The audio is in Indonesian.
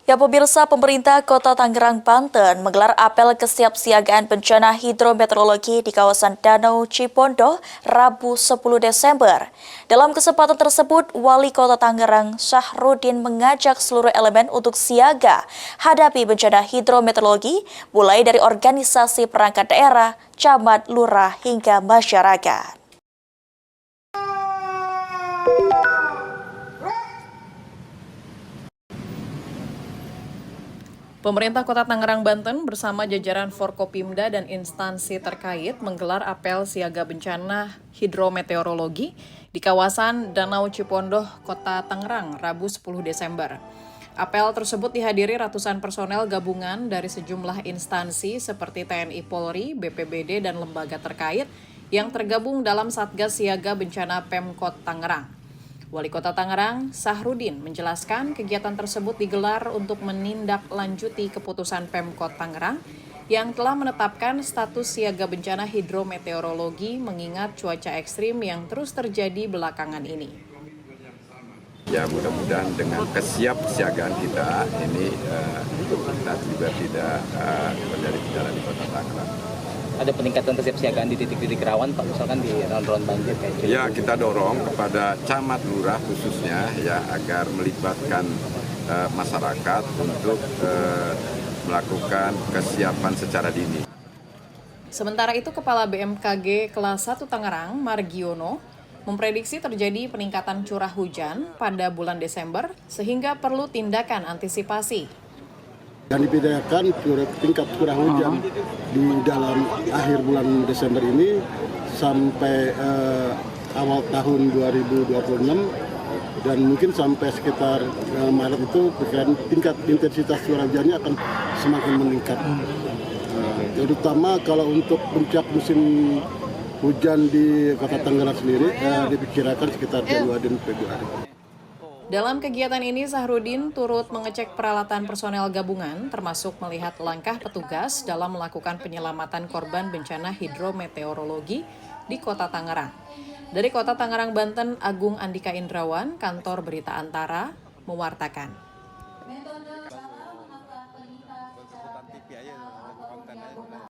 Ya pemirsa, pemerintah Kota Tangerang, Banten menggelar apel kesiapsiagaan bencana hidrometeorologi di kawasan Danau Cipondoh Rabu 10 Desember. Dalam kesempatan tersebut, Wali Kota Tangerang Syahruddin mengajak seluruh elemen untuk siaga hadapi bencana hidrometeorologi mulai dari organisasi perangkat daerah, camat, lurah hingga masyarakat. Pemerintah Kota Tangerang, Banten bersama jajaran Forkopimda dan instansi terkait menggelar apel siaga bencana hidrometeorologi di kawasan Danau Cipondoh, Kota Tangerang, Rabu 10 Desember. Apel tersebut dihadiri ratusan personel gabungan dari sejumlah instansi seperti TNI Polri, BPBD, dan lembaga terkait yang tergabung dalam Satgas Siaga Bencana Pemkot Tangerang. Wali Kota Tangerang, Syahruddin, menjelaskan kegiatan tersebut digelar untuk menindaklanjuti keputusan Pemkot Tangerang yang telah menetapkan status siaga bencana hidrometeorologi mengingat cuaca ekstrim yang terus terjadi belakangan ini. Ya mudah-mudahan dengan kesiapsiagaan kita ini kita juga tidak terjadi bencana di Kota Tangerang. Ada peningkatan kesiapsiagaan di titik-titik rawan, Pak, misalkan di rawan-rawan banjir kayak gitu. Ya, kita dorong kepada camat lurah khususnya ya agar melibatkan masyarakat untuk melakukan kesiapan secara dini. Sementara itu, Kepala BMKG Kelas 1 Tangerang, Margiono, memprediksi terjadi peningkatan curah hujan pada bulan Desember sehingga perlu tindakan antisipasi. Dan diperkirakan tingkat curah hujan di dalam akhir bulan Desember ini sampai awal tahun 2026 dan mungkin sampai sekitar Maret itu tingkat intensitas curah hujannya akan semakin meningkat. Terutama kalau untuk puncak musim hujan di Kota Tangerang sendiri diperkirakan sekitar Januari dan Februari. Dalam kegiatan ini, Syahruddin turut mengecek peralatan personel gabungan, termasuk melihat langkah petugas dalam melakukan penyelamatan korban bencana hidrometeorologi di Kota Tangerang. Dari Kota Tangerang, Banten, Agung Andika Indrawan, Kantor Berita Antara, mewartakan.